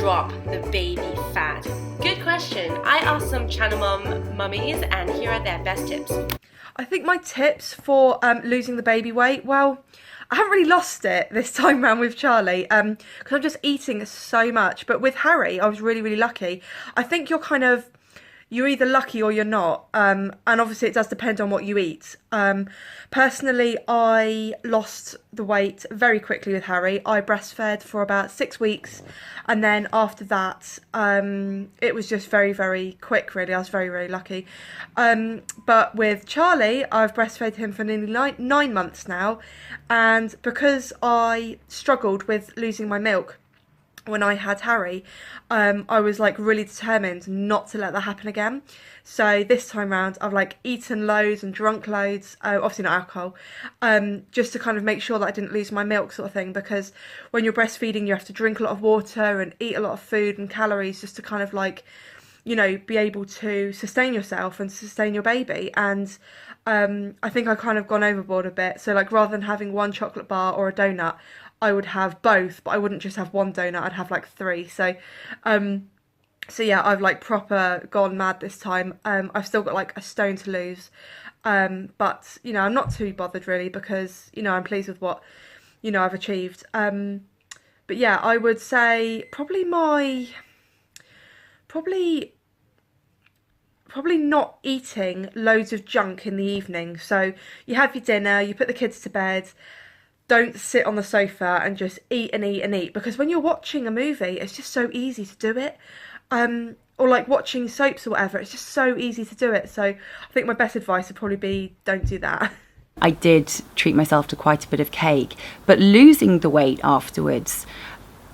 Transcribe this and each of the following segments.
drop the baby fat? Good question. I asked some channel mummies and here are their best tips. I think my tips for losing the baby weight, well, I haven't really lost it this time around with Charlie because I'm just eating so much. But with Harry, I was really, really lucky. I think you're either lucky or you're not. And obviously it does depend on what you eat. Personally, I lost the weight very quickly with Harry. I breastfed for about 6 weeks. And then after that, it was just very, very quick, really. I was very, very lucky. But with Charlie, I've breastfed him for nearly 9 months now. And because I struggled with losing my milk when I had Harry, I was like really determined not to let that happen again. So this time round, I've like eaten loads and drunk loads, obviously not alcohol, just to kind of make sure that I didn't lose my milk sort of thing, because when you're breastfeeding, you have to drink a lot of water and eat a lot of food and calories just to kind of like, you know, be able to sustain yourself and sustain your baby. And I think I kind of gone overboard a bit. So like rather than having one chocolate bar or a donut, I would have both, but I wouldn't just have one donut, I'd have like 3. So yeah, I've like proper gone mad this time. I've still got like a stone to lose. But, you know, I'm not too bothered really because, you know, I'm pleased with what, you know, I've achieved. But yeah, I would say probably not eating loads of junk in the evening. So you have your dinner, you put the kids to bed. Don't sit on the sofa and just eat and eat and eat, because when you're watching a movie, it's just so easy to do it. Or like watching soaps or whatever, it's just so easy to do it. So I think my best advice would probably be don't do that. I did treat myself to quite a bit of cake, but losing the weight afterwards,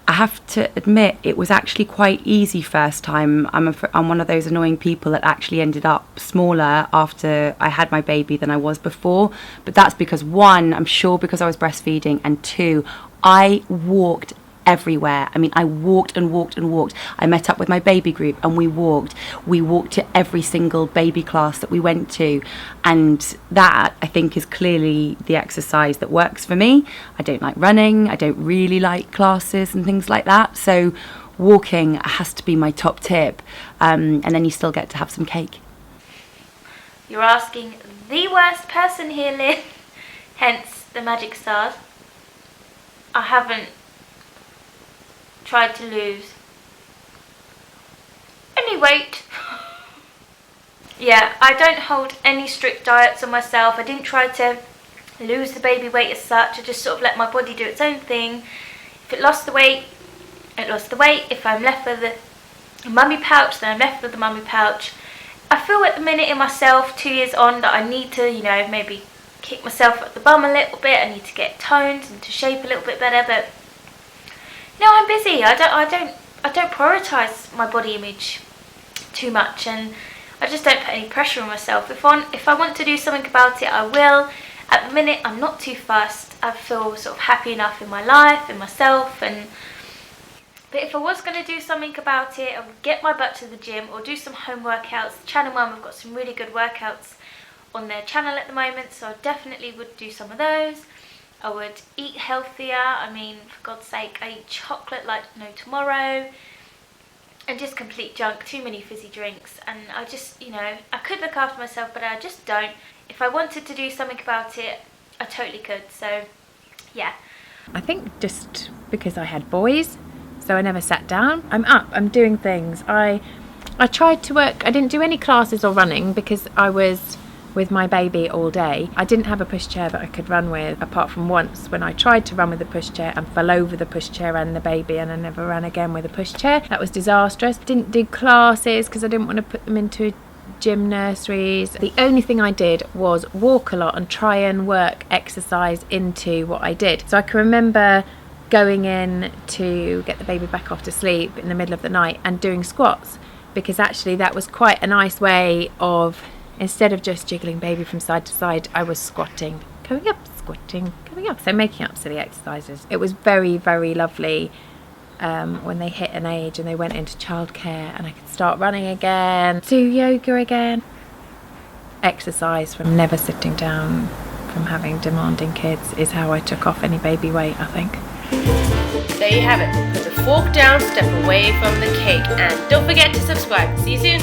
I have to admit, it was actually quite easy first time. I'm one of those annoying people that actually ended up smaller after I had my baby than I was before. But that's because, 1, I'm sure because I was breastfeeding, and 2, I walked everywhere. I mean, I walked and walked and walked. I met up with my baby group and we walked. We walked to every single baby class that we went to. And that, I think, is clearly the exercise that works for me. I don't like running. I don't really like classes and things like that. So walking has to be my top tip. And then you still get to have some cake. You're asking the worst person here, Lynn. Hence the magic stars. I haven't tried to lose any weight. Yeah, I don't hold any strict diets on myself. I didn't try to lose the baby weight as such. I just sort of let my body do its own thing. If it lost the weight, it lost the weight. If I'm left with a mummy pouch, then I'm left with the mummy pouch. I feel at the minute in myself, 2 years on, that I need to, you know, maybe kick myself at the bum a little bit. I need to get toned and to shape a little bit better, but no, I'm busy. I don't prioritise my body image too much, and I just don't put any pressure on myself. If I want to do something about it, I will. At the minute, I'm not too fussed. I feel sort of happy enough in my life, in myself, but if I was going to do something about it, I would get my butt to the gym or do some home workouts. Channel Mum have got some really good workouts on their channel at the moment, so I definitely would do some of those. I would eat healthier. I mean, for God's sake, I eat chocolate like no tomorrow. And just complete junk, too many fizzy drinks. And I just, you know, I could look after myself, but I just don't. If I wanted to do something about it, I totally could. So, yeah. I think just because I had boys, so I never sat down. I'm up, I'm doing things. I tried to work. I didn't do any classes or running because I was with my baby all day. I didn't have a pushchair that I could run with, apart from once when I tried to run with the pushchair and fell over the pushchair and the baby, and I never ran again with a pushchair. That was disastrous. Didn't do classes because I didn't want to put them into gym nurseries. The only thing I did was walk a lot and try and work exercise into what I did. So I can remember going in to get the baby back off to sleep in the middle of the night and doing squats, because actually that was quite a nice way of, instead of just jiggling baby from side to side, I was squatting, coming up, squatting, coming up. So making up silly exercises. It was very, very lovely when they hit an age and they went into childcare and I could start running again, do yoga again. Exercise from never sitting down, from having demanding kids, is how I took off any baby weight, I think. There you have it. Put the fork down, step away from the cake, and don't forget to subscribe. See you soon.